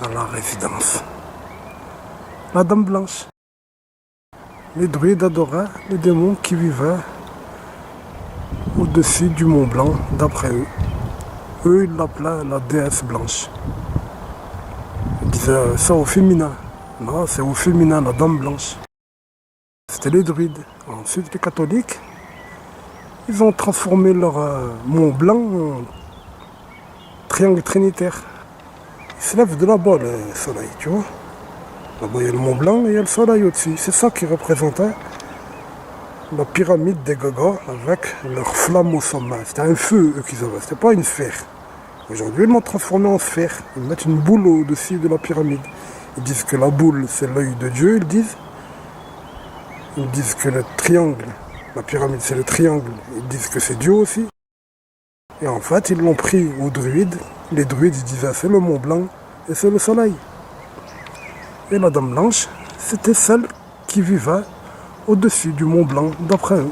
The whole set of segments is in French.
à la résidence. La Dame Blanche. Les druides adoraient les démons qui vivaient au-dessus du Mont Blanc, d'après eux. Eux, ils l'appelaient la déesse blanche. Ils disaient ça au féminin. Non, c'est au féminin, la Dame Blanche. C'était les druides. Ensuite, les catholiques, ils ont transformé leur Mont Blanc en triangle trinitaire. Il se lève de là-bas, le soleil, tu vois. Là-bas, il y a le Mont Blanc et il y a le soleil au-dessus. C'est ça qui représentait la pyramide des Gagas avec leur flamme au sommet. C'était un feu, eux, qu'ils avaient. C'était pas une sphère. Aujourd'hui, ils l'ont transformé en sphère. Ils mettent une boule au-dessus de la pyramide. Ils disent que la boule, c'est l'œil de Dieu, ils disent. Ils disent que le triangle, la pyramide, c'est le triangle. Ils disent que c'est Dieu aussi. Et en fait, ils l'ont pris aux druides. Les druides, ils disaient, c'est le Mont Blanc et c'est le soleil. Et la Dame Blanche, c'était celle qui vivait au-dessus du Mont Blanc, d'après eux.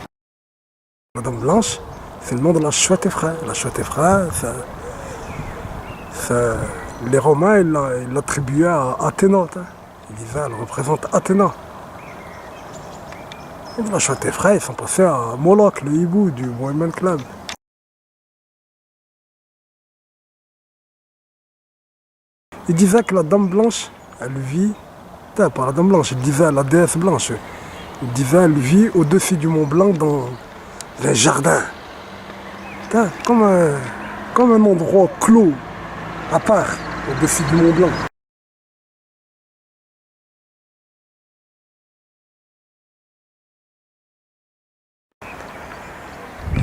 La Dame Blanche, c'est le nom de la chouette effraie. La chouette effraie, les Romains, ils l'attribuaient à Athéna. Ils disaient, elle représente Athéna. Et de la chouette effraie, ils sont passés à Moloch, le hibou du Bohemian Club. Ils disaient que la Dame Blanche, elle vit, pas la Dame Blanche, ils disaient la déesse blanche. Ils disaient elle vit au-dessus du Mont Blanc dans un jardin. Comme un endroit clos, à part, au-dessus du Mont Blanc.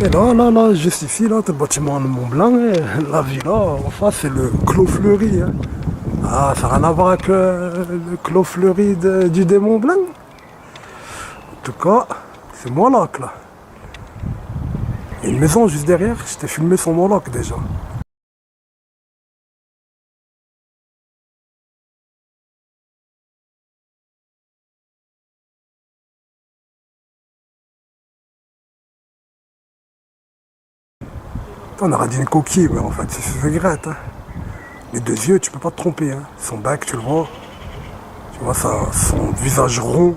Et là, juste ici, là, t'as le bâtiment de Mont Blanc, et la villa, en face, c'est le Clos Fleuri. Hein. Ah, ça n'a rien à voir avec le Clos Fleuri du démon blanc. En tout cas, c'est Moloch, là. Il y a une maison juste derrière, je t'ai filmé son Moloch déjà. On aurait dit une coquille, mais en fait, c'est ses aigrettes. Hein. Les deux yeux, tu peux pas te tromper. Hein. Son bec, tu le vois. Tu vois ça, son visage rond.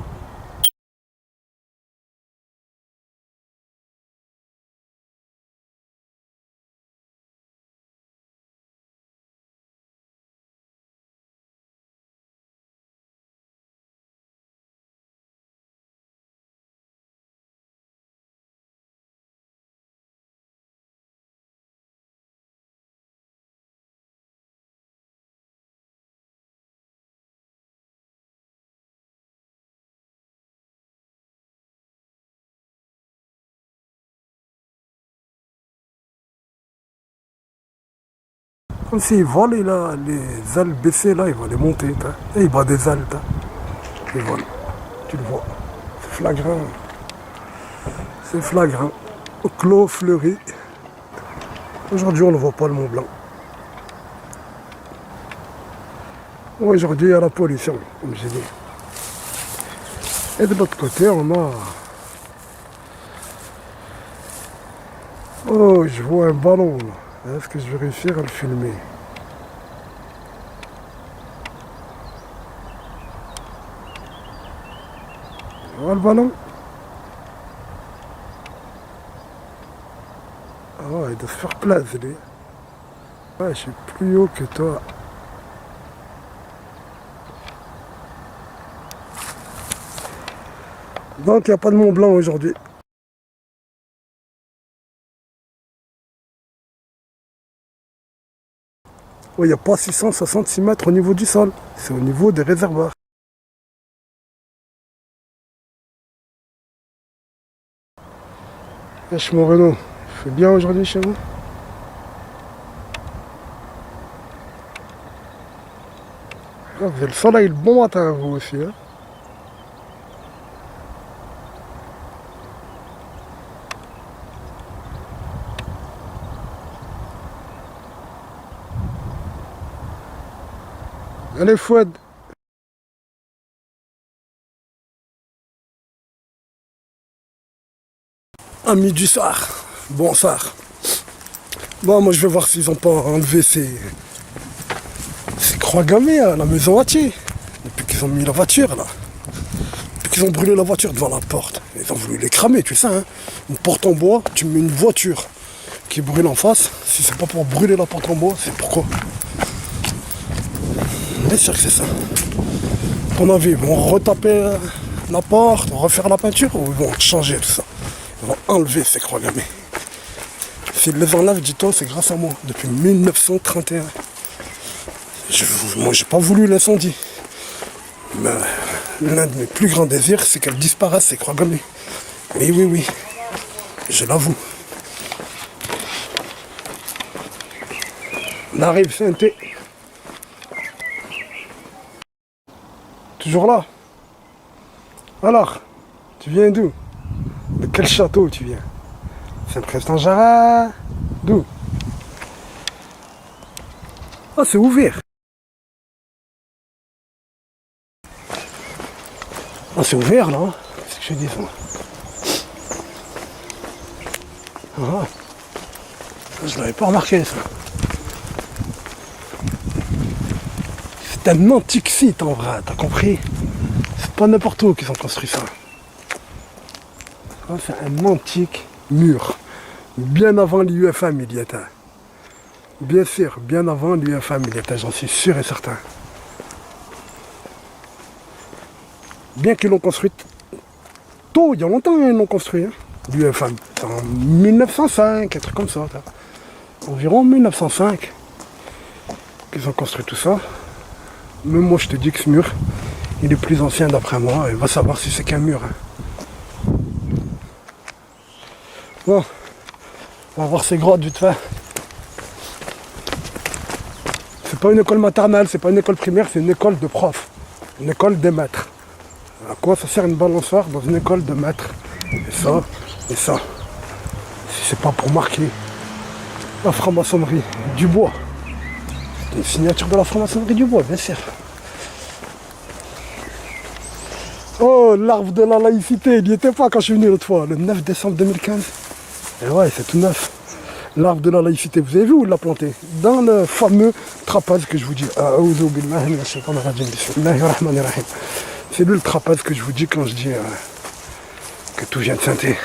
Comme s'il vole, il a les ailes baissées, là, il va les monter. Hein. Et il bat des ailes. Hein. Il vole. Tu le vois. C'est flagrant. C'est flagrant. Au Clos Fleuri. Aujourd'hui, on ne voit pas le Mont Blanc. Aujourd'hui, il y a la pollution, comme j'ai dit. Et de l'autre côté, on a... Oh, je vois un ballon, là. Est-ce que je vais réussir à le filmer? Tu vois le ballon? Ah ouais, il doit se faire place, lui. Ouais, je suis plus haut que toi. Donc, il n'y a pas de Mont Blanc aujourd'hui. Oui, il n'y a pas 666 mètres au niveau du sol. C'est au niveau des réservoirs. Wesh mon Renault, il fait bien aujourd'hui chez vous? Ah, vous avez le soleil le bon matin vous aussi. Hein? Allez Fouad. Amis du soir, bonsoir. Bon, moi je vais voir s'ils ont pas enlevé ces croix gammée à la maison Hatier. Depuis qu'ils ont mis la voiture là. Depuis qu'ils ont brûlé la voiture devant la porte. Ils ont voulu les cramer, tu sais, hein. Une porte en bois, tu mets une voiture qui brûle en face. Si c'est pas pour brûler la porte en bois, c'est pourquoi? Bien sûr que c'est ça. Ton avis, ils vont retaper la porte, refaire la peinture, ou ils vont changer tout ça? Ils vont enlever ces croix gammées. S'ils les enlèvent, dis-toi, c'est grâce à moi, depuis 1931. Moi, j'ai pas voulu l'incendie. Mais l'un de mes plus grands désirs, c'est qu'elles disparaissent, ces croix gammées. Oui, oui, oui, je l'avoue. On arrive, c'est un thé. Toujours là? Alors, tu viens d'où? De quel château tu viens? C'est le président Jara? D'où? Ah, c'est ouvert. Ah, c'est ouvert là, hein. C'est ce que je dis moi. Ah, je l'avais pas remarqué ça. C'est un antique site en vrai, t'as compris? C'est pas n'importe où qu'ils ont construit ça. C'est un antique mur. Bien avant l'UFM il y était. Bien sûr, bien avant l'UFM il y était, j'en suis sûr et certain. Bien qu'ils l'ont construit tôt, il y a longtemps ils l'ont construit, hein, l'UFM. C'est en 1905, un truc comme ça. Environ 1905 qu'ils ont construit tout ça. Même moi je te dis que ce mur, il est plus ancien d'après moi, et va savoir si c'est qu'un mur. Hein. Bon, on va voir ces grottes vite fait. C'est pas une école maternelle, c'est pas une école primaire, c'est une école de profs. Une école des maîtres. À quoi ça sert une balançoire dans une école de maîtres? Et ça, et ça. Si c'est pas pour marquer la franc-maçonnerie du bois. Une signature de la franc-maçonnerie du bois, bien sûr. Oh, l'arbre de la laïcité, il n'y était pas quand je suis venu l'autre fois, le 9 décembre 2015. Et ouais, c'est tout neuf. L'arbre de la laïcité, vous avez vu où il l'a planté? Dans le fameux trapèze que je vous dis. C'est lui le trapèze que je vous dis quand je dis que tout vient de Saint-Thé.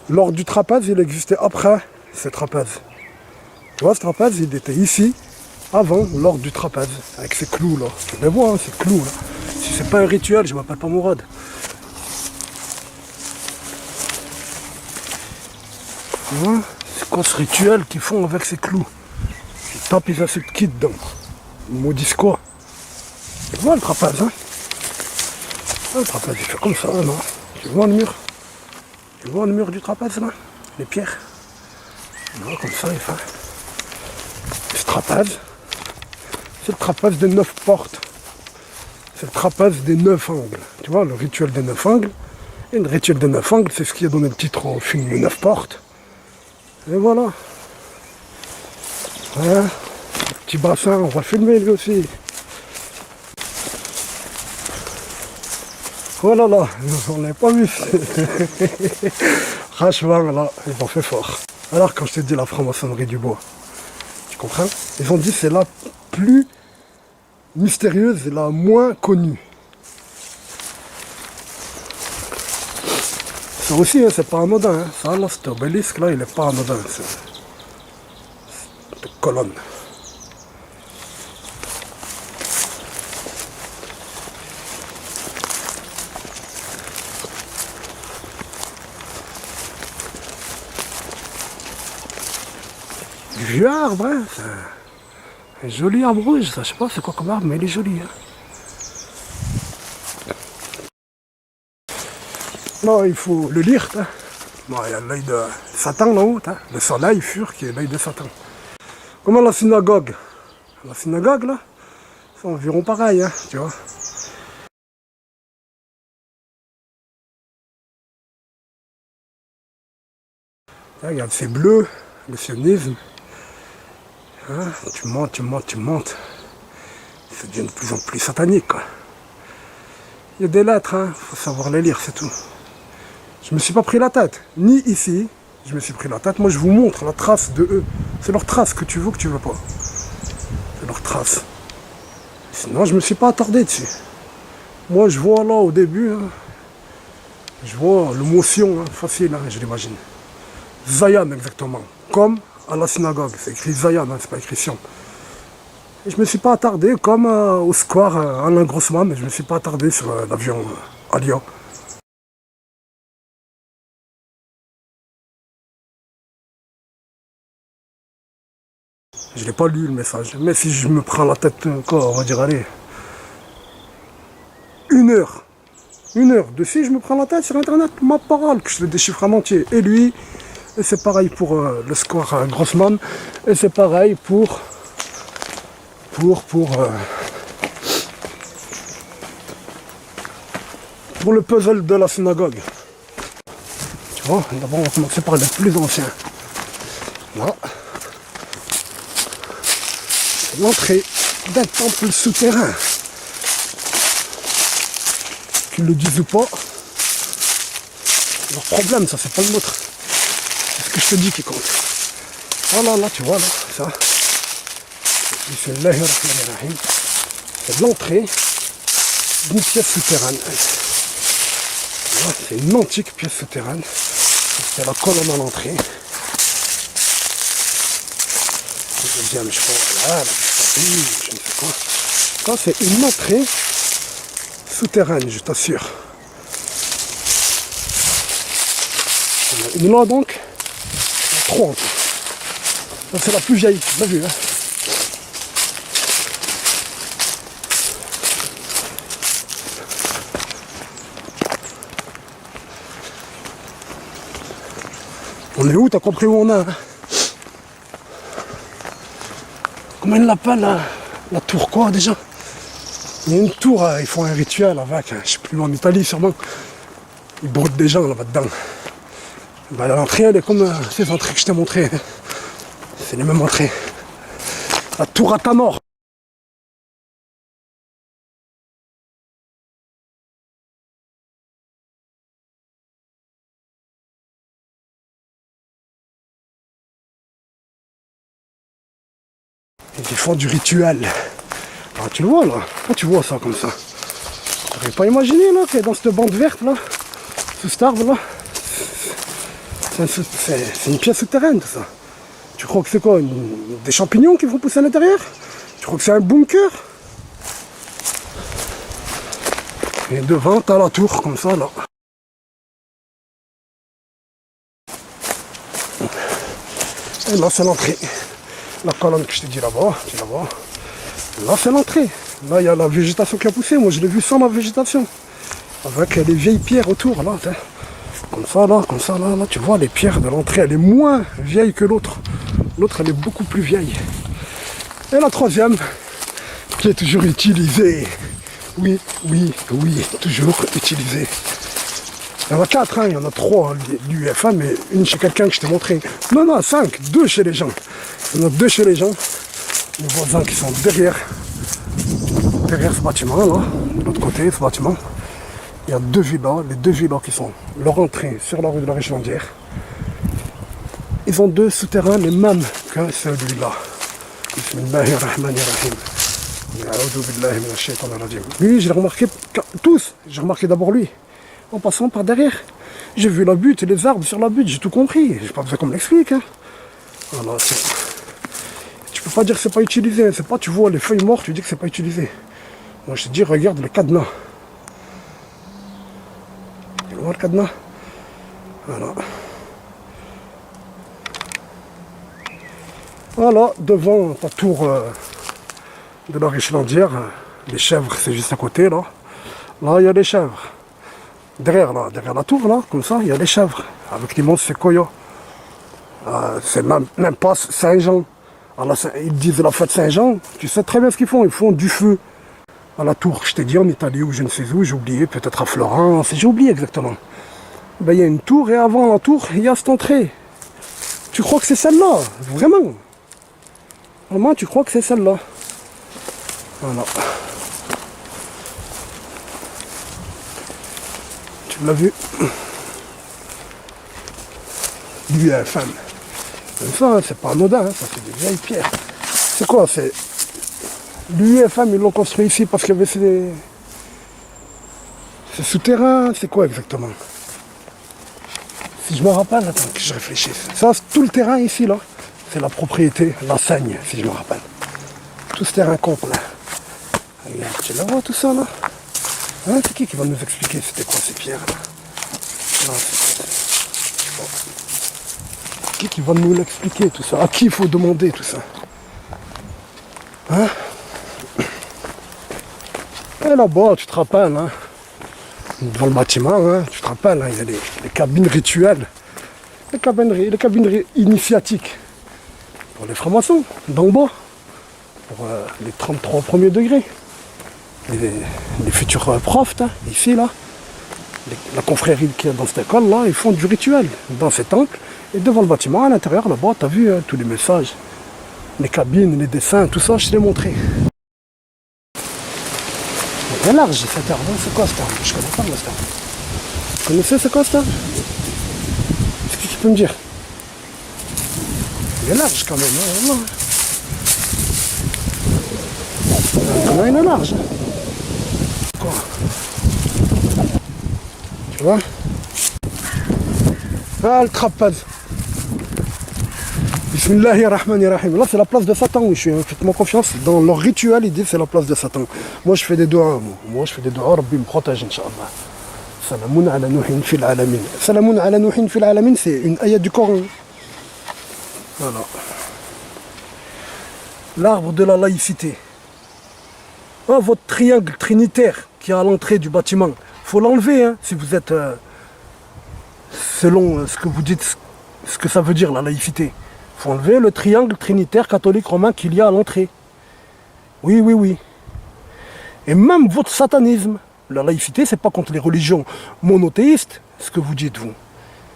Lors du trapèze, il existait après ce trapèze. Tu vois, ce trapèze, il était ici, avant, lors du trapèze, avec ces clous là. Tu les vois, hein, ces clous là. Si c'est pas un rituel, je m'appelle pas Mourad. Tu vois, c'est quoi ce rituel qu'ils font avec ces clous? Ils tapent, ils insultent qui dedans? Ils maudissent quoi? Tu vois le trapèze, hein? Ah, le trapèze, il fait comme ça, non? Tu vois le mur? Tu vois le mur du trapèze, là? Les pierres? Non, comme ça, il fait. Ce trapèze, c'est le trapèze des 9 portes. C'est le trapèze des 9 angles. Tu vois, le rituel des 9 angles. Et le rituel des 9 angles, c'est ce qui a donné le titre au film Les 9 portes. Et voilà. Voilà. Petit bassin, on va filmer lui aussi. Oh là là, on l'a pas vu. Franchement, là, ils ont fait fort. Alors, quand je te dis la franc-maçonnerie du bois, tu comprends? Ils ont dit c'est la plus mystérieuse et la moins connue. Ça aussi, hein, c'est pas anodin. Hein. Ça, là, cet obélisque, là, il est pas anodin. C'est une colonne. Du vieux arbre, hein. C'est un joli arbre rouge, ça. Je sais pas c'est quoi comme arbre, mais il est joli. Hein. Non, il faut le lire. Hein. Bon, il y a l'œil de Satan là-haut, hein. Le soleil fur qui est l'œil de Satan. Comme la synagogue. La synagogue, là, c'est environ pareil, hein, tu vois. Là, regarde, c'est bleu, le sionisme. Hein, tu montes, tu montes, tu montes. Ça devient de plus en plus satanique, quoi. Il y a des lettres, hein, faut savoir les lire, c'est tout. Je me suis pas pris la tête, ni ici, Je me suis pris la tête. Moi, je vous montre la trace de eux. C'est leur trace que tu veux ou que tu veux pas. C'est leur trace. Sinon, je me suis pas attardé dessus. Moi, je vois là au début, hein, je vois le mot Sion, hein, facile, hein, je l'imagine. Zayan, exactement. Comme à la synagogue. C'est écrit Zayan, hein, c'est pas écrit Sion. Et je me suis pas attardé, comme au square Alain Grossman, je me suis pas attardé sur l'avion Alia. Je l'ai pas lu le message, mais si je me prends la tête, quoi, on va dire, allez, 1 heure. 1 heure dessus, je me prends la tête sur internet, ma parole, que je le déchiffre en entier. Et lui, et c'est pareil pour le square Grossman, et c'est pareil pour le puzzle de la synagogue. Tu vois, d'abord on va commencer par les plus anciens. Là, c'est l'entrée d'un temple souterrain. Qu'ils le disent ou pas, leur problème, ça c'est pas le nôtre. C'est ce que je te dis qui compte. Voilà, là, tu vois, là, ça. C'est l'entrée d'une pièce souterraine. Là, c'est une antique pièce souterraine. C'est la colonne à l'entrée. Le deuxième, je crois, voilà, je ne sais quoi. Ça, c'est une entrée souterraine, je t'assure. Une là donc, 3 en tout. Ça c'est la plus vieille, tu l'as vu, hein. On est où? T'as compris où on est, hein? Comment ils l'appellent, la tour quoi déjà? Il y a une tour, ils font un rituel avec, je sais plus, en Italie sûrement. Ils broutent des gens là-dedans. Bah, l'entrée, elle est comme ces entrées que je t'ai montrées. C'est les mêmes entrées. La tour à ta mort. Ils font du rituel. Ah, tu le vois là? Ah, tu vois ça comme ça. J'aurais pas imaginé là, que dans cette bande verte là, sous cet arbre là, c'est une pièce souterraine tout ça. Tu crois que c'est quoi? Des champignons qui vont pousser à l'intérieur? Tu crois que c'est un bunker? Et devant, t'as la tour comme ça là. Et là c'est l'entrée. La colonne que je t'ai dit là-bas, tu la vois. Là c'est l'entrée. Là il y a la végétation qui a poussé. Moi je l'ai vu sans la végétation. Avec les vieilles pierres autour là. Comme ça là, là, tu vois les pierres de l'entrée, elle est moins vieille que l'autre. L'autre elle est beaucoup plus vieille. Et la troisième, qui est toujours utilisée. Oui, toujours utilisée. Il y en a 4, hein, il y en a 3 l'UFA, mais une chez quelqu'un que je t'ai montré. Non, 5, 2 chez les gens. Il y en a 2 chez les gens. Les voisins qui sont derrière ce bâtiment là, de l'autre côté, ce bâtiment. Il y a 2 villas, les 2 villas qui sont leur entrée sur la rue de la Richlandière. Ils ont 2 souterrains les mêmes que celui-là. Bismillahirrahmanirrahim. Lui, j'ai remarqué tous. J'ai remarqué d'abord lui. En passant par derrière. J'ai vu la butte et les arbres sur la butte, j'ai tout compris. J'ai pas besoin qu'on me l'explique. Hein. Voilà, tu peux pas dire que c'est pas utilisé. C'est pas, tu vois les feuilles mortes, tu dis que c'est pas utilisé. Moi je te dis, regarde le cadenas. Tu vois le cadenas? Voilà. Voilà, devant ta tour de la Richlandière, les chèvres c'est juste à côté là. Là il y a les chèvres. Derrière la tour là, comme ça, il y a les chèvres, avec l'immense séquoia. C'est même pas Saint-Jean. Ils disent la fête Saint-Jean, tu sais très bien ce qu'ils font du feu. À la tour, je t'ai dit en Italie ou je ne sais où, j'ai oublié, peut-être à Florence, j'ai oublié exactement. Ben, il y a une tour et avant la tour, il y a cette entrée. Tu crois que c'est celle-là? Vraiment? Vraiment, tu crois que c'est celle-là? Voilà. Tu l'as vu? l'UEFM. Ça, c'est pas anodin, hein, ça c'est des vieilles pierres. C'est quoi? C'est l'UEFM, ils l'ont construit ici parce qu'il y avait ces souterrains. C'est quoi exactement? Si je me rappelle, attends que je réfléchisse. Ça, tout le terrain ici, là, c'est la propriété, la Seigne, si je me rappelle. Tout ce terrain complet. Regarde, tu la vois tout ça, là? Hein, c'est qui va nous expliquer c'était quoi ces pierres, là? Non, bon. Qui va nous l'expliquer, tout ça? À qui il faut demander tout ça? Hein? Et là-bas, tu te rappelles, hein? Devant le bâtiment, hein, tu te rappelles, hein, il y a les cabines rituelles, les cabines initiatiques pour les francs-maçons, d'en bas, pour les 33 premiers degrés, les futurs profs, hein, ici, là, la confrérie qui est dans cette école, là, ils font du rituel dans ces temples, et devant le bâtiment, à l'intérieur, là-bas, tu as vu hein, tous les messages, les cabines, les dessins, tout ça, je te l'ai montré. C'est large cette arbre, c'est quoi cette arbre? Je connais pas cette arbre. Vous connaissez c'est quoi cette arbre? Qu'est-ce que tu peux me dire? Il est large quand même, hein, non, il est large. Quoi? Tu vois? Ah, le trapèze. Bismillahirrahmanirrahim. Là, c'est la place de Satan où je suis. Hein. Faites-moi confiance. Dans leur rituel, ils disent c'est la place de Satan. Moi, je fais des doigts. Moi, je fais des doigts. Rabbi me protège, Inch'Allah. Salamun ala nuhin fil alamin. Salamun ala nuhin fil alamin, c'est une ayat du Coran. Voilà. L'arbre de la laïcité. Ah, votre triangle trinitaire qui est à l'entrée du bâtiment. Faut l'enlever, hein, si vous êtes selon ce que vous dites, ce que ça veut dire la laïcité. Il faut enlever le triangle trinitaire catholique romain qu'il y a à l'entrée. Oui, oui, oui. Et même votre satanisme, la laïcité, c'est pas contre les religions monothéistes, ce que vous dites, vous.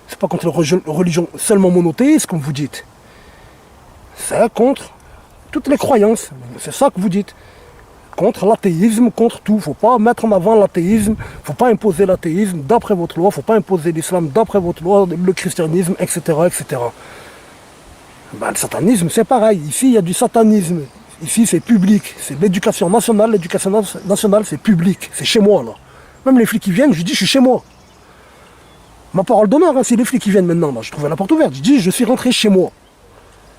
C'est pas contre les religions seulement monothéistes, comme vous dites. C'est contre toutes les croyances. C'est ça que vous dites. Contre l'athéisme, contre tout. Il ne faut pas mettre en avant l'athéisme, il ne faut pas imposer l'athéisme d'après votre loi, il ne faut pas imposer l'islam d'après votre loi, le christianisme, etc. etc. Ben, le satanisme, c'est pareil. Ici, il y a du satanisme. Ici, c'est public. C'est l'éducation nationale. L'éducation nationale, c'est public. C'est chez moi, là. Même les flics qui viennent, je dis, je suis chez moi. Ma parole d'honneur, hein, si les flics qui viennent maintenant, là, je trouve la porte ouverte. Je dis, je suis rentré chez moi.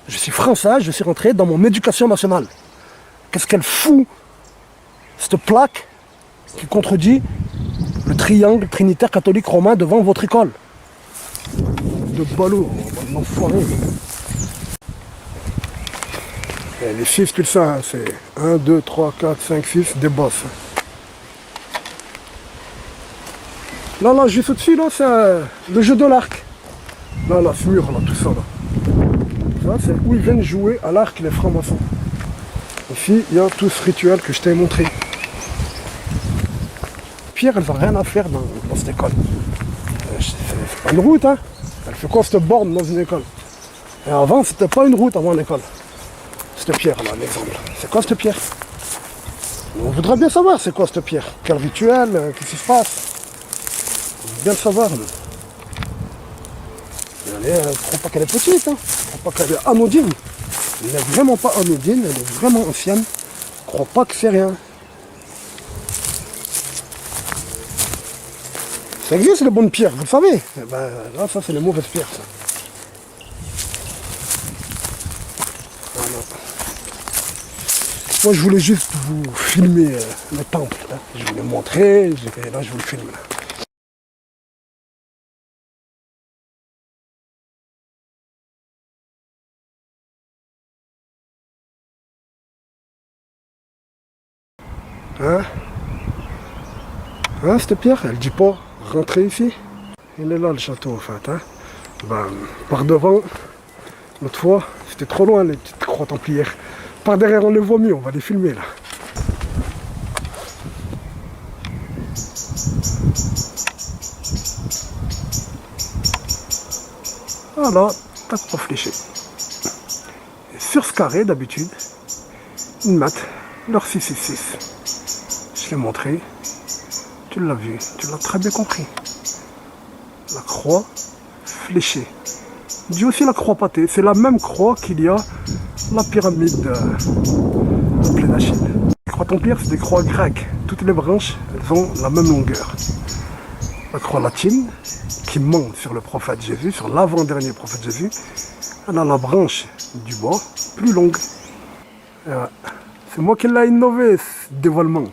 Je suis français, je suis rentré dans mon éducation nationale. Qu'est-ce qu'elle fout, cette plaque qui contredit le triangle trinitaire catholique romain devant votre école? De ballot, l'enfoiré. Et les chiffres, tout ça, hein, c'est 1, 2, 3, 4, 5, 6, des bosses. Là, là, juste au-dessus, là, c'est le jeu de l'arc. Là, là, ce mur, là, tout ça, là. Ça, c'est où ils viennent jouer à l'arc, les francs-maçons. Ici, il y a tout ce rituel que je t'ai montré. Pierre, elle n'a rien à faire dans cette école. C'est pas une route, hein. Elle fait quoi, cette borne dans une école? Et avant, c'était pas une route avant l'école. Cette pierre, là, l'exemple. C'est quoi cette pierre? On voudrait bien savoir, c'est quoi cette pierre? Quel rituel? Qu'est-ce qui se passe? On veut bien le savoir, nous. Elle est, crois pas qu'elle est petite, hein. Crois pas qu'elle est anodine. Elle n'est vraiment pas anodine, elle est vraiment ancienne. Crois pas que c'est rien. Ça existe les bonnes pierres, vous le savez. Eh ben, là, ça c'est les mauvaises pierres, ça. Voilà. Moi, je voulais juste vous filmer le temple. Hein. Je voulais montrer, là, je vous le filme. Là. Hein? Hein, cette pierre, elle dit pas rentrer ici. Il est là le château en fait. Hein? Ben, par devant, l'autre fois, c'était trop loin les petites croix templières. Par derrière on les voit mieux, on va les filmer là. Voilà, pas de fléché. Et sur ce carré d'habitude, ils mettent leur 666. Je l'ai montré. Tu l'as vu, tu l'as très bien compris. La croix fléchée. Il dit aussi la croix pâtée. C'est la même croix qu'il y a la pyramide de Plénachine. Les croix templières, c'est des croix grecques. Toutes les branches, elles ont la même longueur. La croix latine, qui monte sur le prophète Jésus, sur l'avant-dernier prophète Jésus, elle a la branche du bois plus longue. C'est moi qui l'ai innové, ce dévoilement.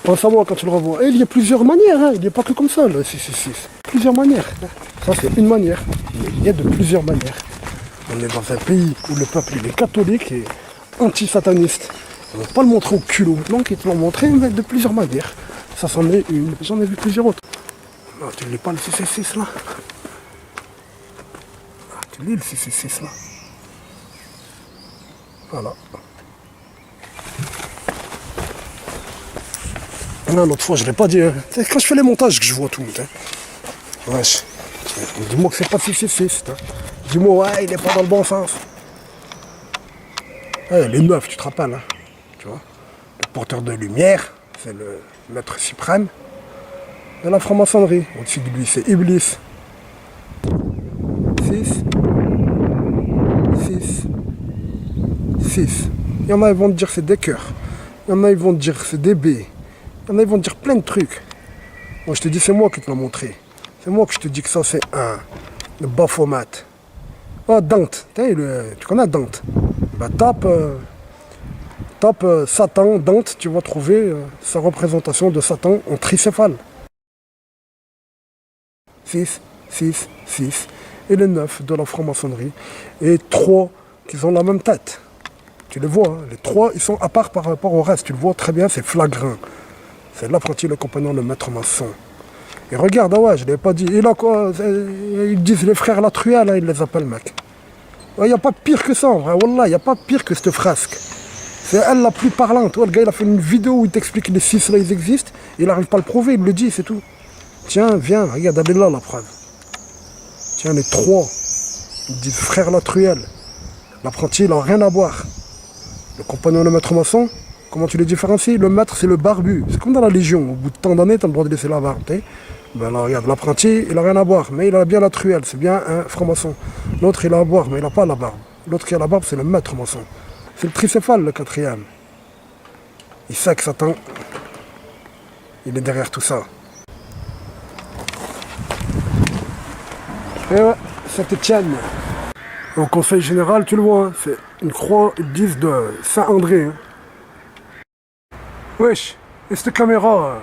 Pense à moi quand tu le revois. Et il y a plusieurs manières, hein. Il n'y a pas que comme ça, le 666. Plusieurs manières. Ça, c'est une manière. Mais il y a de plusieurs manières. On est dans un pays où le peuple il est catholique et anti-sataniste. On ne va pas le montrer au culot. Donc, ils te l'ont montré mais de plusieurs manières. Ça, c'en est une. J'en ai vu plusieurs autres. Ah, tu lis pas le 666 là. Ah, tu lis le 666 là. Voilà. Non, l'autre fois, je l'ai pas dit. Hein. C'est quand je fais les montages que je vois tout. Hein. Wesh. Dis-moi que c'est pas 666. Hein. Dis-moi, ouais, il est pas dans le bon sens. Ouais, les 9, tu te rappelles. Hein. Tu vois. Le porteur de lumière, c'est le maître suprême de la franc-maçonnerie. Au-dessus de lui, c'est Iblis. 6. 6. 6. Il y en a, ils vont te dire c'est des cœurs. Il y en a, ils vont te dire c'est des B. Il y en a, ils vont te dire plein de trucs. Moi, je te dis, c'est moi qui te l'ai montré. C'est moi que je te dis que ça, c'est un. Le Baphomet. Ah, Dante. Tu connais Dante? Bah, tape Satan, Dante, tu vas trouver sa représentation de Satan en tricéphale. 6, 6, 6. Et les 9 de la franc-maçonnerie. Et 3 qui ont la même tête. Tu les vois, hein. Les 3, ils sont à part par rapport au reste. Tu le vois très bien, c'est flagrant. C'est l'apprenti, le compagnon, le maître maçon. Et regarde, ah ouais, je ne l'ai pas dit. Il a quoi? Ils disent les frères la truelle, hein, ils les appellent, mec. Il n'y a pas pire que ça, en vrai. Wallah, il n'y a pas pire que cette frasque. C'est elle la plus parlante. Ouais, le gars, il a fait une vidéo où il t'explique que les 6 là, ils existent. Il n'arrive pas à le prouver, il le dit, c'est tout. Tiens, viens, regarde, elle est là, la preuve. Tiens, les 3. Ils disent frère la truelle. L'apprenti, il n'a rien à boire. Le compagnon, le maître maçon, comment tu les différencies? Le maître, c'est le barbu. C'est comme dans la Légion. Au bout de tant d'années, tu as le droit de laisser la barbe. Ben là, regarde, l'apprenti, il n'a rien à boire, mais il a bien la truelle. C'est bien un franc-maçon. L'autre, il a à boire, mais il n'a pas la barbe. L'autre qui a la barbe, c'est le maître maçon. C'est le tricéphale, le 4e. Il sait que Satan, il est derrière tout ça. Et ouais, Saint-Étienne. Au conseil général, tu le vois, hein, c'est une croix, ils disent de Saint-André. Hein. Wesh, et cette caméra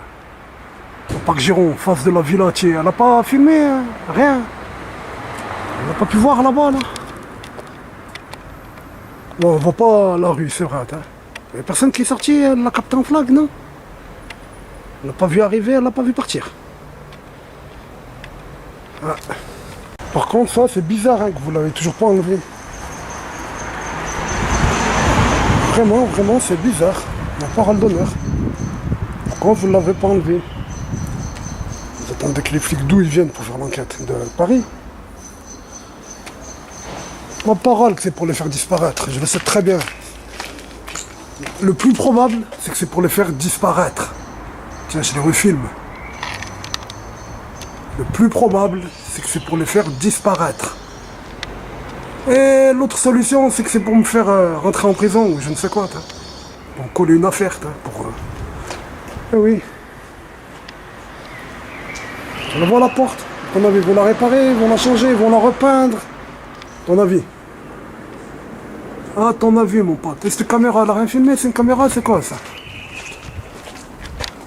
au parc Giron, face de la villa, elle n'a pas filmé, hein, rien. On n'a pas pu voir là-bas, là. Bon, on voit pas la rue, c'est vrai. Hein. Il n'y a personne qui est sorti, elle l'a capté en flag, non? Elle l'a pas vu arriver, elle l'a pas vu partir. Ah. Par contre, ça, c'est bizarre, hein, que vous l'avez toujours pas enlevé. Vraiment, vraiment, c'est bizarre. La parole d'honneur. Pourquoi vous ne l'avez pas enlevé? Vous attendez que les flics d'où ils viennent pour faire l'enquête? De Paris? Ma parole que c'est pour les faire disparaître, je le sais très bien. Le plus probable, c'est que c'est pour les faire disparaître. Tiens, je les refilme. Le plus probable, c'est que c'est pour les faire disparaître. Et l'autre solution, c'est que c'est pour me faire rentrer en prison ou je ne sais quoi. Pour me coller une affaire. Eh oui. On voit la porte. À ton avis, ils vont la réparer, ils vont la changer, ils vont la repeindre. À ton avis. À ton avis, mon pote. Et cette caméra, elle a rien filmé? C'est une caméra, c'est quoi ça?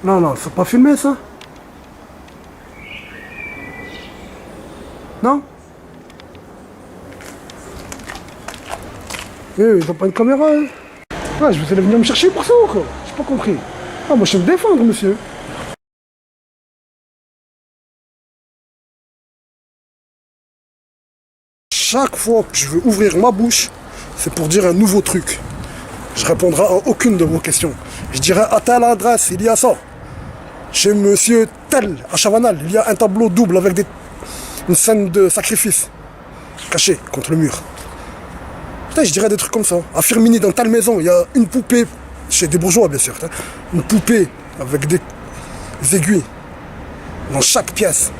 Non, non, c'est pas filmé ça? Non? Eh, ils ont pas une caméra, hein? Ouais, je vous allez venir me chercher pour ça ou quoi? J'ai pas compris. Ah, moi je sais me défendre, monsieur. Chaque fois que je veux ouvrir ma bouche, c'est pour dire un nouveau truc. Je répondrai à aucune de vos questions. Je dirai à telle adresse, il y a ça. Chez monsieur tel, à Chavanel, il y a un tableau double avec une scène de sacrifice cachée contre le mur. Putain, je dirais des trucs comme ça. À Firminy, dans telle maison, il y a une poupée, chez des bourgeois bien sûr, une poupée avec des aiguilles dans chaque pièce.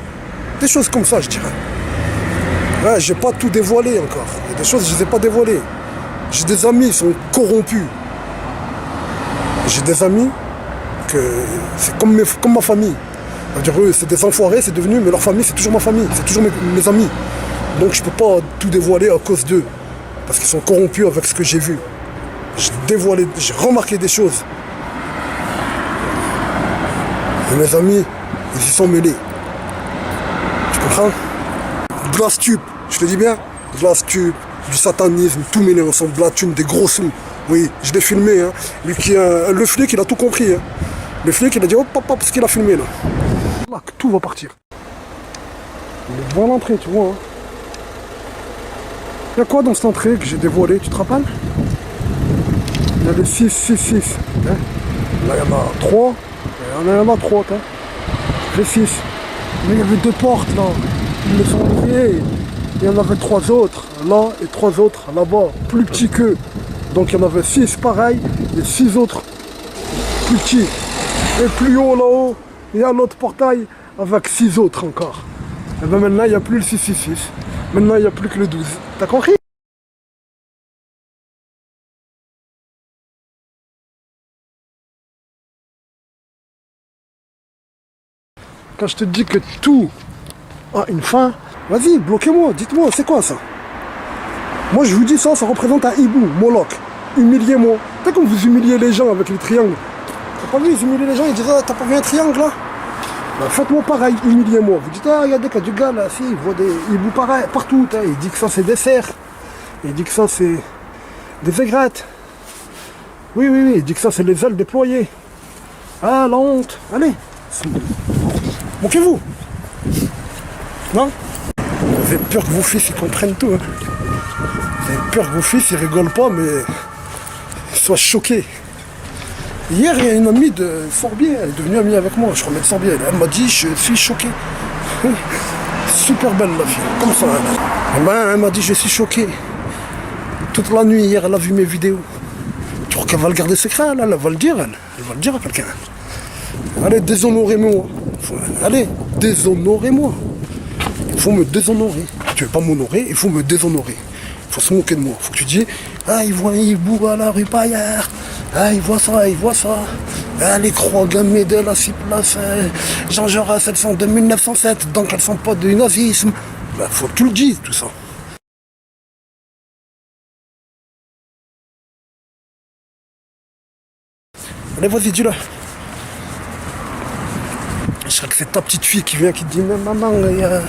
Des choses comme ça, je dirais. Ouais, j'ai pas tout dévoilé encore. Il y a des choses que je les ai pas dévoilées. J'ai des amis, ils sont corrompus. J'ai des amis que c'est comme ma famille. C'est-à-dire eux, c'est des enfoirés, c'est devenu, mais leur famille, c'est toujours ma famille, c'est toujours mes amis. Donc je peux pas tout dévoiler à cause d'eux. Parce qu'ils sont corrompus avec ce que j'ai vu. J'ai remarqué des choses. Et mes amis, ils y sont mêlés. Tu comprends? De la stup, je te dis bien, de la stup, du satanisme, tout mêlé ensemble, de la thune, des gros sous. Oui, je l'ai filmé, hein. Lui le flic, il a tout compris, hein. Le flic, il a dit, oh papa, parce qu'il a filmé là. Là, tout va partir. On est devant l'entrée, tu vois. Hein. Il y a quoi dans cette entrée que j'ai dévoilé, tu te rappelles? Il y a les 6, 6, 6. Hein. Là, il y en a 3. Il y en a 3, hein. Les 6. Mais il y avait 2 portes là. Ils les ont oubliées. Il y en avait 3 autres là et 3 autres là-bas, plus petits qu'eux. Donc il y en avait 6 pareil et 6 autres plus petits. Et plus haut là-haut, il y a un autre portail avec 6 autres encore. Et bien maintenant il n'y a plus le 666. Maintenant il n'y a plus que le 12. T'as compris? Quand je te dis que tout a une fin, vas-y, bloquez-moi, dites-moi, c'est quoi ça? Moi je vous dis ça, ça représente un hibou, Moloch. Humiliez-moi. T'as comme vous humiliez les gens avec les triangles. T'as pas vu, ils humilient les gens, ils disent, ah, t'as pas vu un triangle là? Ben, faites-moi pareil, humiliez-moi. Vous dites, ah, regardez qu'il y a du gars là, si, il voit des hiboux pareils, partout. Hein. Il dit que ça c'est des cerfs. Il dit que ça c'est des aigrettes. Oui, oui, oui, il dit que ça c'est les ailes déployées. Ah, la honte. Allez. Moquez-vous. Non? Vous avez peur que vos fils ils comprennent tout. Hein. Vous avez peur que vos fils ils rigolent pas, mais ils soient choqués. Hier, il y a une amie de Sorbier, elle est devenue amie avec moi, je remets de Sorbier. Elle m'a dit, je suis choqué. Super belle la fille, comme ça. Elle m'a dit, je suis choqué. Toute la nuit, hier, elle a vu mes vidéos. Tu crois qu'elle va le garder secret, elle va le dire, elle va le dire à quelqu'un. Allez, déshonorez-moi. Allez, déshonorez-moi. Il faut me déshonorer. Tu veux pas m'honorer, il faut me déshonorer. Il faut se moquer de moi. Il faut que tu dis, ah, il voit un hibou à la rue Paillard. Ah, il voit ça, il voit ça. Ah, les croix gammées de la 6 places. Jean Jaurès, elles sont de 1907, donc elles sont pas du nazisme. Ben, faut que tu le dises, tout ça. Allez, vas-y, dis-le. Je crois que c'est ta petite fille qui vient, qui te dit, mais maman, il y a...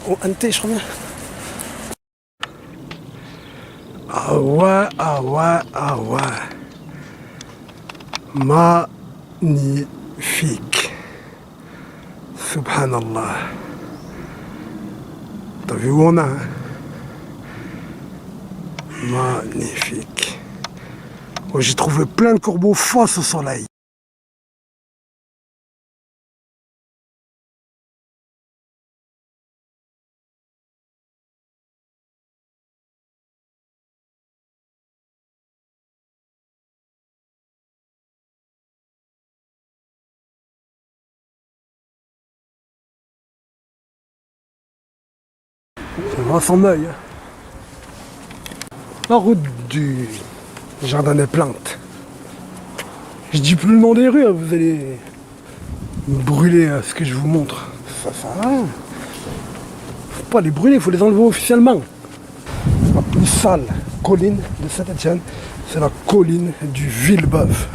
Oh, NT, je reviens. Ah ouais, ah ouais, ah ouais. Magnifique. Subhanallah. T'as vu où on a, hein? Magnifique. Oh, j'ai trouvé plein de corbeaux face au soleil. C'est vrai son œil. Hein. La route du jardin des plantes. Je dis plus le nom des rues, hein, vous allez me brûler ce que je vous montre. Ça sert à rien. Faut pas les brûler, il faut les enlever officiellement. La plus sale colline de Saint-Étienne, c'est la colline du Villeboeuf.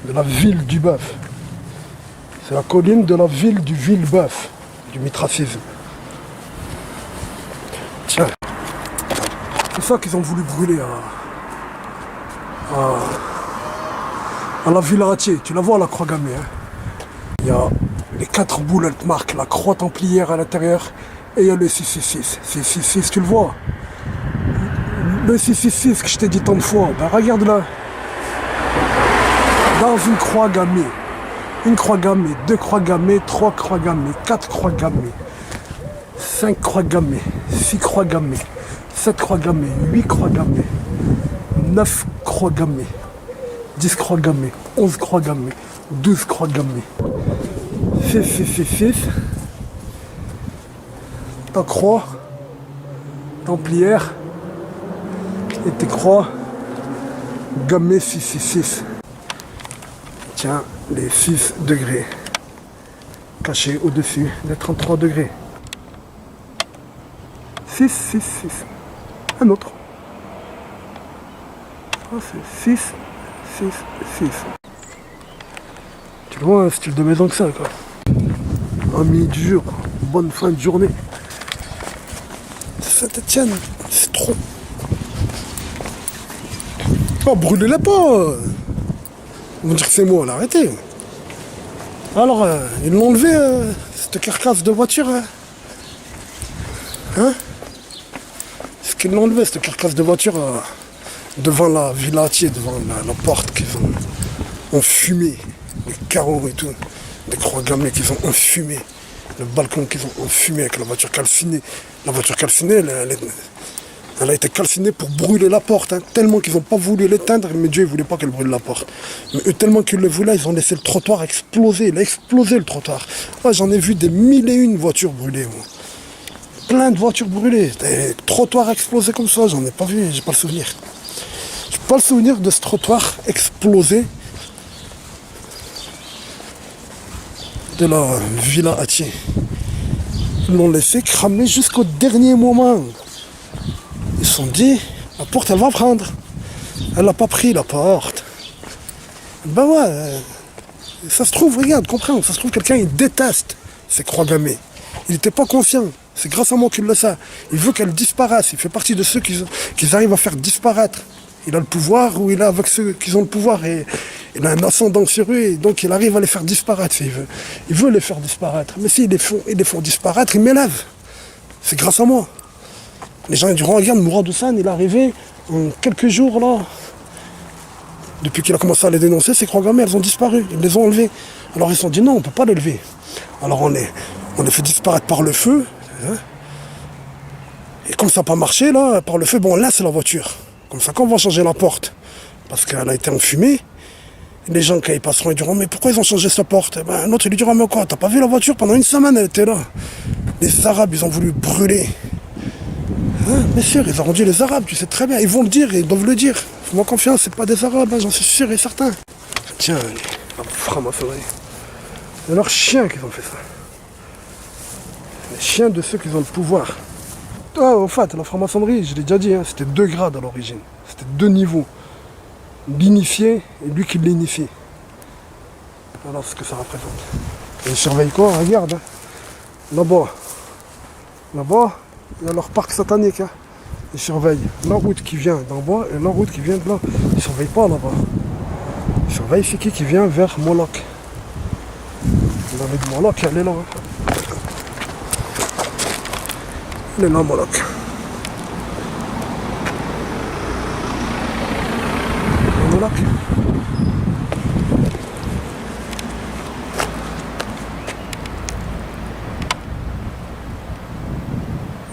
De la ville du bœuf. C'est la colline de la ville du Villeboeuf, du mitracisme. Tiens. C'est ça qu'ils ont voulu brûler à la Villa Ratier. Tu la vois la croix gammée. Hein. Il y a les 4 boules, elles marquent la croix templière à l'intérieur. Et il y a le 666. 666, tu le vois. Le 666 que je t'ai dit tant de fois. Ben regarde là. Dans une croix gammée. Une croix gammée, 2 croix gammées, 3 croix gammées, 4 croix gammées, 5 croix gammées, 6 croix gammées, 7 croix gammées, 8 croix gammées, 9 croix gammées, 10 croix gammées, 11 croix gammées, 12 croix gammées. 6. Ta croix, templière, et tes croix gammées 6. Tiens, les 6 degrés cachés au-dessus des 33 degrés. 6. Un autre. Ah, c'est 6. Tu vois, un style de maison que ça, quoi. Ami du jour, bonne fin de journée. Saint-Etienne, c'est trop. Oh, brûlez-la pas. Ils vont dire que c'est moi, l'arrêtez. Alors, ils l'ont enlevé, cette carcasse de voiture. Hein? Est-ce qu'ils l'ont enlevé, cette carcasse de voiture, devant la villa Atier, devant la porte qu'ils ont enfumé, les carreaux et tout, des croix gammées qu'ils ont enfumé, le balcon qu'ils ont enfumé avec la voiture calcinée. La voiture calcinée, elle a été calcinée pour brûler la porte, hein, tellement qu'ils n'ont pas voulu l'éteindre, mais Dieu ne voulait pas qu'elle brûle la porte. Mais eux, tellement qu'ils le voulaient, ils ont laissé le trottoir exploser. Il a explosé le trottoir. Ah, j'en ai vu des 1001 voitures brûlées, moi. Plein de voitures brûlées. Des trottoirs explosés comme ça, j'en ai pas vu, j'ai pas le souvenir. J'ai pas le souvenir de ce trottoir explosé de la villa Atier. Ils l'ont laissé cramer jusqu'au dernier moment. Ils se sont dit, la porte elle va prendre. Elle n'a pas pris la porte. Ben ouais, ça se trouve, regarde, comprends, ça se trouve quelqu'un il déteste ces croix gammées. Il n'était pas conscient. C'est grâce à moi qu'il le sait. Il veut qu'elle disparaisse. Il fait partie de ceux qu'ils arrivent à faire disparaître. Il a le pouvoir ou il est avec ceux qui ont le pouvoir et il a un ascendant sur eux et donc il arrive à les faire disparaître. Il veut les faire disparaître. Mais s'ils les font disparaître, ils m'élèvent. C'est grâce à moi. Les gens diront, regarde, Mourad Hossein, il est arrivé en quelques jours là. Depuis qu'il a commencé à les dénoncer, ces croix gammées, elles ont disparu. Ils les ont enlevées. Alors ils se sont dit non, on ne peut pas les lever. Alors on les fait disparaître par le feu. Hein. Et comme ça n'a pas marché là, par le feu, bon, on laisse la voiture. Comme ça, quand on va changer la porte, parce qu'elle a été enfumée, les gens, quand ils passeront, ils diront, mais pourquoi ils ont changé cette porte? Ben, l'autre, il lui dira, mais quoi, t'as pas vu la voiture? Pendant une semaine, elle était là. Les Arabes, ils ont voulu brûler. Hein, bien sûr, ils ont rendu les Arabes, tu sais très bien. Ils vont le dire, ils doivent le dire. Fais-moi confiance, c'est pas des Arabes, hein, j'en suis sûr et certain. Tiens, la franc-maçonnerie. C'est leurs chiens qui ont fait ça. Les chiens de ceux qui ont le pouvoir. Ah, en fait, la franc-maçonnerie, je l'ai déjà dit, hein, c'était 2 grades à l'origine. C'était 2 niveaux. L'initié et lui qui l'initie. Voilà ce que ça représente. Et ils surveillent quoi? Regarde. Hein. Là-bas, il y a leur parc satanique. Hein. Ils surveillent la route qui vient d'en bas et la route qui vient de là. Ils ne surveillent pas là-bas. Ils surveillent c'est qui vient vers Moloch. L'armée de Moloch, elle est là. Hein. Elle est là, Moloch. Moloch.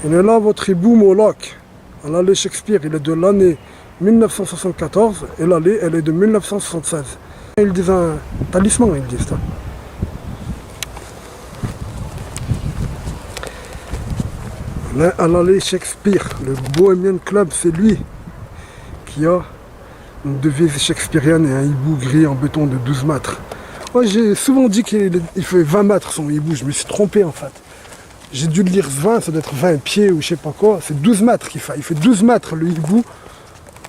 Il est là votre hibou Moloch. À l'allée Shakespeare, il est de l'année 1974 et l'allée, elle est de 1976. Ils disent un talisman, ils disent ça. Mais à l'allée Shakespeare, le Bohemian Club, c'est lui qui a une devise shakespearienne et un hibou gris en béton de 12 mètres. Moi, j'ai souvent dit qu'il fait 20 mètres son hibou, je me suis trompé en fait. J'ai dû le lire 20, ça doit être 20 pieds ou je sais pas quoi. C'est 12 mètres qu'il fait. Il fait 12 mètres le hibou.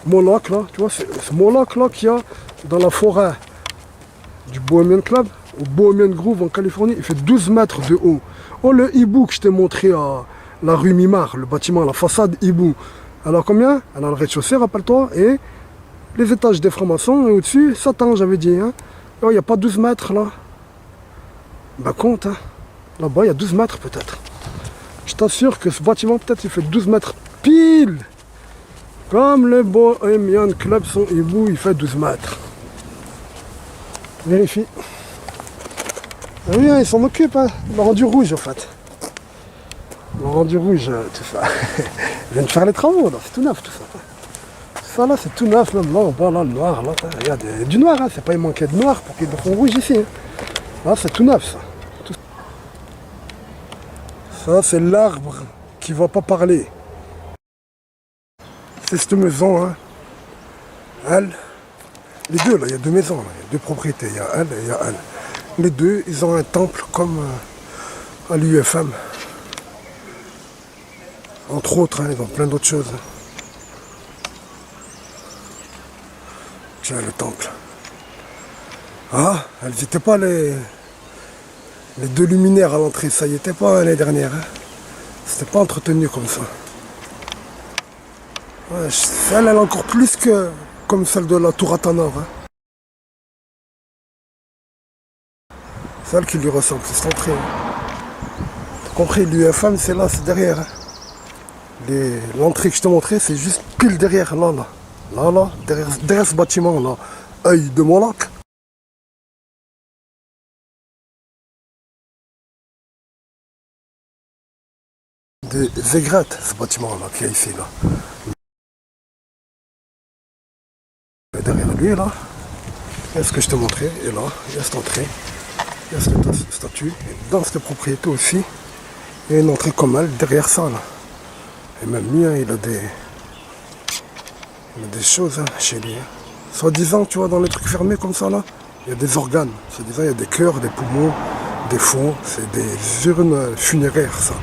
Moloch là, tu vois, c'est ce Moloch là qu'il y a dans la forêt du Bohemian Club, au Bohemian Grove en Californie. Il fait 12 mètres de haut. Oh, le hibou que je t'ai montré à la rue Mimar, le bâtiment, la façade hibou. Alors combien? Elle a le rez-de-chaussée, rappelle-toi, et les étages des francs-maçons, et au-dessus, Satan, j'avais dit. Hein. Oh, il n'y a pas 12 mètres là. Bah compte, hein. Là-bas, il y a 12 mètres peut-être. Je t'assure que ce bâtiment, peut-être, il fait 12 mètres pile. Comme le Bohemian Club, son hibou, il fait 12 mètres. Vérifie. Ah oui, hein, ils s'en occupent, hein. Ils l'ont rendu rouge, en fait. Ils l'ont rendu rouge, tout ça. Ils viennent de faire les travaux, là. C'est tout neuf, tout ça. Tout ça, là, c'est tout neuf, même là, en bas, là, le noir, là. Regarde, il y a du noir, hein. C'est pas, il manquait de noir pour qu'ils le font rouge ici. Hein. Là, c'est tout neuf, ça. Tout... Ça, c'est l'arbre qui va pas parler. C'est cette maison, hein. Elle, les deux, là, il y a deux maisons, là. Il y a deux propriétés, il y a elle et il y a elle. Les deux, ils ont un temple comme à l'UFM. Entre autres, hein, ils ont plein d'autres choses. Tiens, le temple. Ah, elles n'étaient pas les deux luminaires à l'entrée, ça y était pas l'année dernière. Hein. C'était pas entretenu comme ça. Ouais, celle, elle est encore plus que comme celle de la Tour Atanor. Hein. Celle qui lui ressemble, c'est cette entrée. Hein. T'as compris, l'UFM, c'est là, c'est derrière. Hein. L'entrée que je te montrais, c'est juste pile derrière, là, là. Là, là, derrière ce bâtiment, là. Œil de Molac. Des aigrettes, ce bâtiment-là, qui est ici, là. Et derrière lui, là, il y a ce que je te montrais, et là, il y a cette entrée, il y a cette statue, et dans cette propriété aussi, il y a une entrée comme elle, derrière ça, là. Et même lui, hein, il a des choses hein, chez lui. Hein. Soi-disant, tu vois, dans les trucs fermés comme ça, là, il y a des organes. Soi-disant, il y a des cœurs, des poumons, des foins, c'est des urnes funéraires, ça.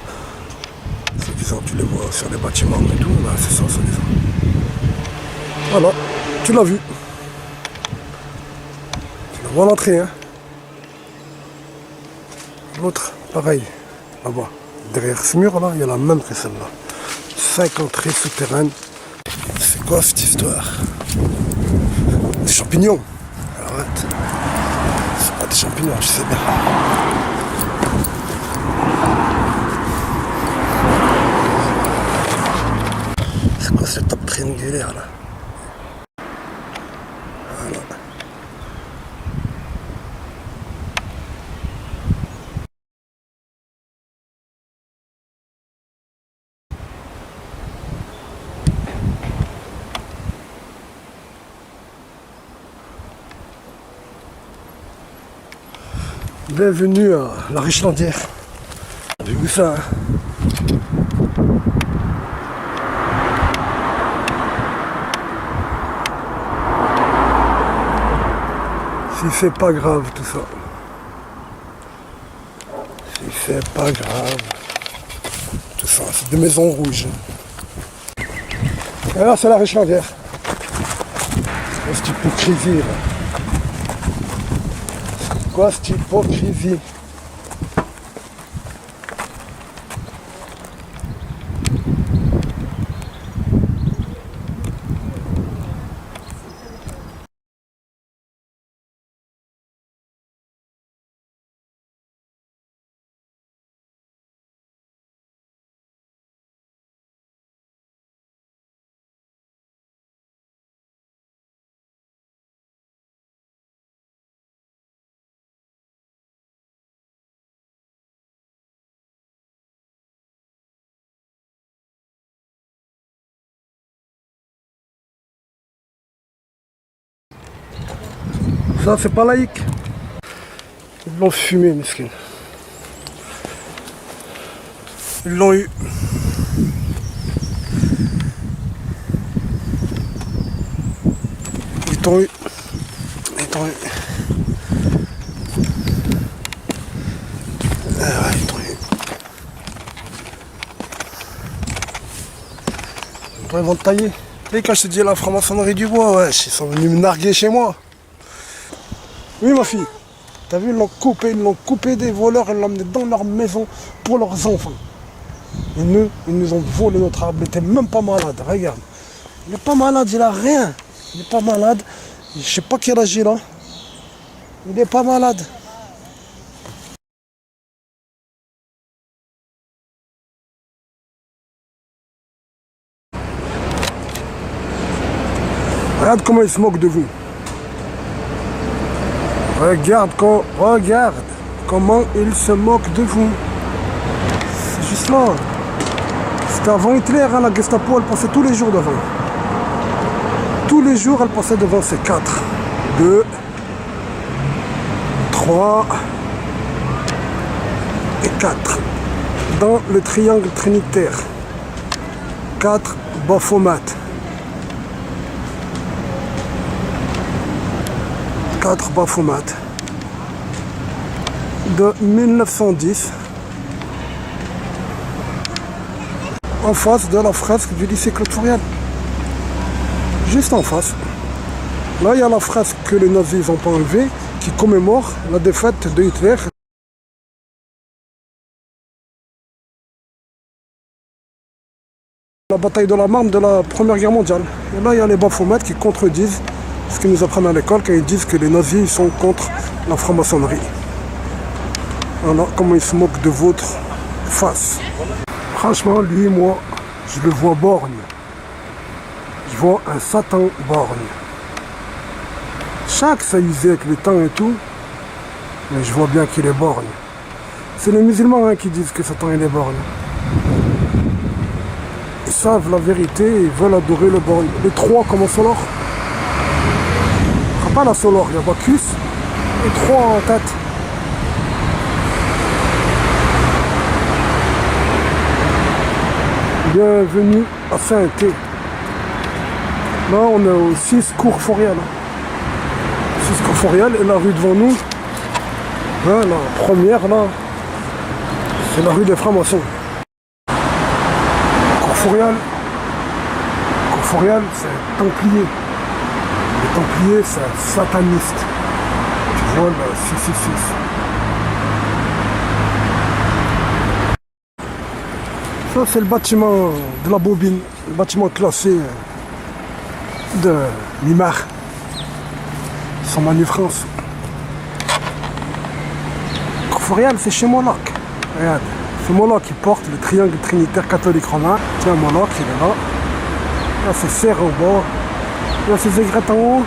Soi-disant, tu les vois sur les bâtiments et tout, là, c'est ça, soi-disant. Voilà, tu l'as vu. Tu la vois l'entrée, hein. L'autre, pareil, là-bas. Derrière ce mur-là, il y a la même que celle-là. 5 entrées souterraines. C'est quoi cette histoire? Des champignons. Arrête. C'est pas des champignons, je sais bien. C'est quoi cette table triangulaire là? Voilà. Bienvenue à la Richlandière. J'ai vu ça, hein. Si c'est pas grave tout ça. Si c'est pas grave. Tout ça, c'est des maisons rouges. Et là, c'est la Richlandière. C'est cette hypocrisie là. Quoi cette hypocrisie? Ça, c'est pas laïque. Ils l'ont fumé, mesquin. Ils l'ont eu. Ils t'ont eu. Ils t'ont eu. Ah ouais, ils t'ont eu. Ils vont te tailler. Et quand je te dis la franc-maçonnerie du bois, ouais, ils sont venus me narguer chez moi. Oui, ma fille. T'as vu, ils l'ont coupé des voleurs, ils l'ont emmené dans leur maison pour leurs enfants. Et nous, ils nous ont volé notre arbre. Il était même pas malade, regarde. Il est pas malade, il a rien. Il est pas malade. Je sais pas quel âge il a. Il est pas malade. Regarde comment il se moque de vous. Regarde comment il se moque de vous. C'est juste là. C'était avant Hitler, hein, la Gestapo, elle passait tous les jours devant. Tous les jours, elle passait devant ces 4. 2, 3 et 4. dans le triangle trinitaire. 4 Baphomet. 4 Baphomet. De 1910. En face de la fresque du lycée Claude Faurial. Juste en face. Là, il y a la fresque que les nazis n'ont pas enlevée, qui commémore la défaite de Hitler. La bataille de la Marne de la Première Guerre mondiale. Et là, il y a les Baphomet qui contredisent ce qu'ils nous apprennent à l'école quand ils disent que les nazis sont contre la franc-maçonnerie. Voilà comment ils se moquent de votre face. Franchement, lui, moi, je le vois borgne. Je vois un Satan borgne. Chaque s'amusait avec le temps et tout, mais je vois bien qu'il est borgne. C'est les musulmans qui disent que Satan il est borgne. Ils savent la vérité, ils veulent adorer le borgne. Les trois comme en Solor. Pas la Solor, il y a Bacchus et trois en tête. Bienvenue à Saint-Thé. Là, on est au 6 Cours Faurial. 6 Cours Faurial et la rue devant nous, hein, la première là, c'est la rue des francs-maçons. Cours Faurial, c'est Templier. Les Templiers, c'est sataniste. Tu vois le 666. Ça, c'est le bâtiment de la Bobine, le bâtiment classé de Limar, son Manu France. Faurial, c'est chez Moloch. Regarde, c'est Moloch qui porte le triangle trinitaire catholique romain. Tiens, Moloch, il est là. Là, c'est serre en bas. Il y a ses aigrettes en haut.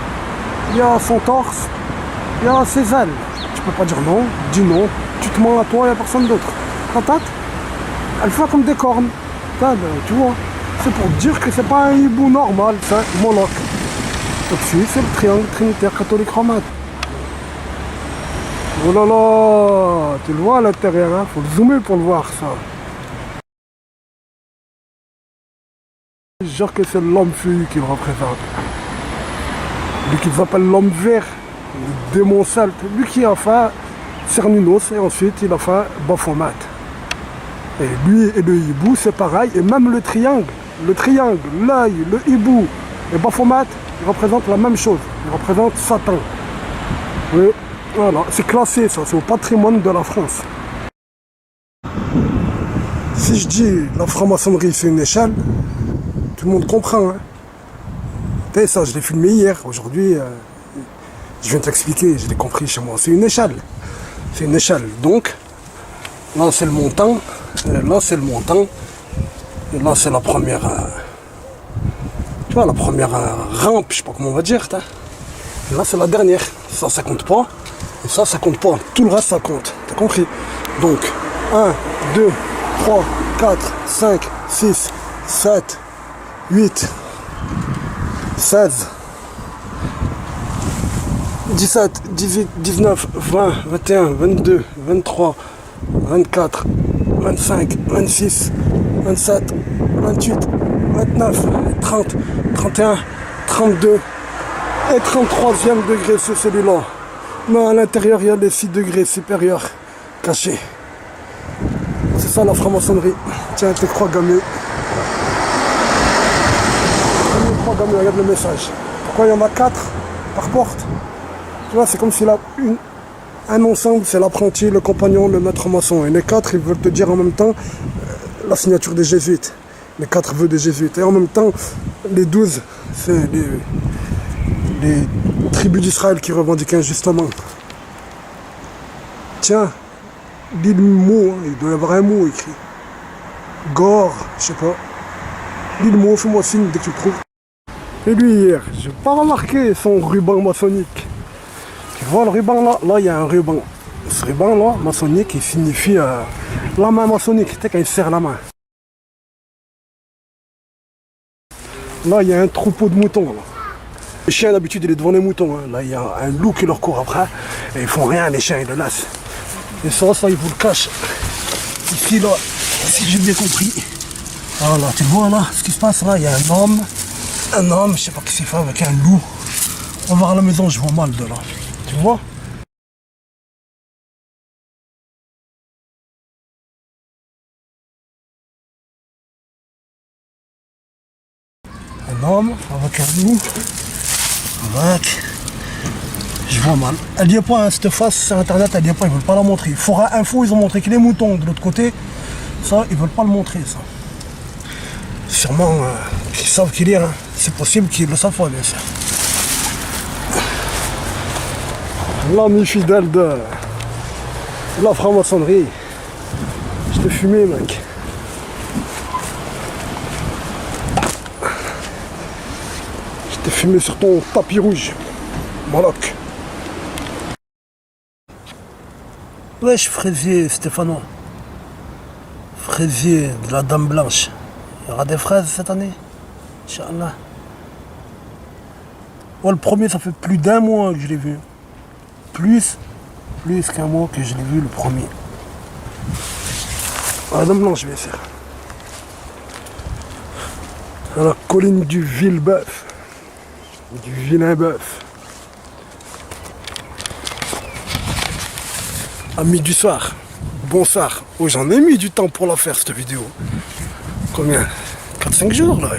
Il y a son torse. Il y a ses ailes. Tu peux pas dire non, dis non. Tu te mens à toi, il n'y a personne d'autre. Patate, elle fait comme des cornes. Tu vois, c'est pour dire que c'est pas un hibou normal, c'est Moloch. Au-dessus, c'est le triangle trinitaire catholique romain. Oh là là, tu le vois à l'intérieur, hein? Faut le zoomer pour le voir ça. Je jure que c'est l'homme feuillu qui le représente. Lui qu'ils appellent l'homme vert, le démon celte. Lui qui a fait Cernunnos et ensuite il a fait Baphomet. Et lui et le hibou c'est pareil, et même le triangle, l'œil, le hibou et Baphomet, ils représentent la même chose, ils représentent Satan. Oui, voilà, c'est classé ça, c'est au patrimoine de la France. Si je dis la franc-maçonnerie c'est une échelle, tout le monde comprend. Hein. Et ça, je l'ai filmé hier, aujourd'hui, je viens de t'expliquer, je l'ai compris chez moi, c'est une échelle. C'est une échelle, donc, là c'est le montant, là c'est le montant, et là c'est la première, tu vois, la première rampe, je sais pas comment on va dire, et là c'est la dernière, ça compte pas, et ça compte pas, tout le reste ça compte, t'as compris? Donc, 1, 2, 3, 4, 5, 6, 7, 8, 16, 17, 18, 19, 20, 21, 22, 23, 24, 25, 26, 27, 28, 29, 30, 31, 32 et 33e degré, c'est celui-là. Mais à l'intérieur, il y a les 6 degrés supérieurs cachés. C'est ça la franc-maçonnerie. Tiens, tes croix gammées. Regarde le message. Pourquoi il y en a 4 par porte? Tu vois, c'est comme si un ensemble, c'est l'apprenti, le compagnon, le maître maçon. Et les 4, ils veulent te dire en même temps la signature des jésuites. Les 4 vœux des jésuites. Et en même temps, les 12, c'est les tribus d'Israël qui revendiquent injustement. Tiens, dis le mot, hein, il doit y avoir un mot écrit. Gore, je sais pas. Dis le mot, fais-moi signe dès que tu le trouves. Et lui hier, j'ai pas remarqué son ruban maçonnique. Tu vois le ruban là? Là il y a un ruban. Ce ruban là, maçonnique, il signifie la main maçonnique, tu sais quand il serre la main. Là il y a un troupeau de moutons là. Les chiens d'habitude ils sont devant les moutons. Hein. Là il y a un loup qui leur court après. Et ils font rien les chiens, ils le laissent. Et ça ils vous le cachent. Ici là, Si j'ai bien compris. Voilà, tu vois là, ce qui se passe là, il y a un homme, je sais pas qui c'est fait avec un loup. On va voir à la maison, je vois mal de là. Tu vois? Un homme avec un loup. Avec. Je vois mal. Elle n'y a pas, hein, cette face sur internet, elle n'y a pas, ils veulent pas la montrer. Fora Info, ils ont montré que les moutons de l'autre côté, ça, ils veulent pas le montrer, ça. Sûrement, ils savent qu'il est, hein. C'est possible qu'ils le savent pas, bien sûr. L'ami fidèle de la franc-maçonnerie. Je t'ai fumé, mec. Je t'ai fumé sur ton tapis rouge. Moloch. Wesh, fraisier Stéphano. Fraisier de la Dame Blanche. Il y aura des fraises cette année? Inch'Allah. Ouais, le premier, ça fait plus d'un mois que je l'ai vu. Plus qu'un mois que je l'ai vu, le premier. Ah, Dame Blanche, bien sûr. À la colline du Villeboeuf. Du vilain bœuf. Amis du soir, bonsoir. Oh, j'en ai mis du temps pour la faire cette vidéo. Combien? 4-5 jours là.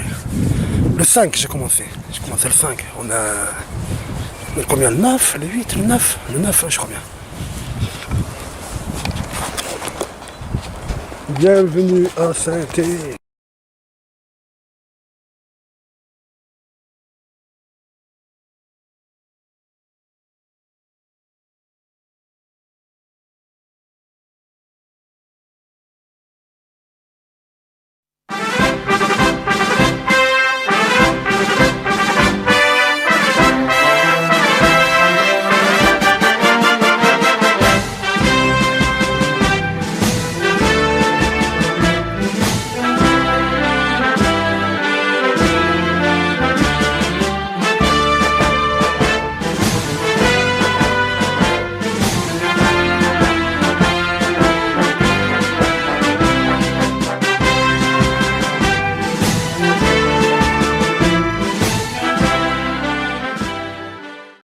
Le 5 j'ai commencé. J'ai commencé le 5. On a combien? Le 9, le 8, le 9? Le 9, je crois bien. Bienvenue à Saint-Thé.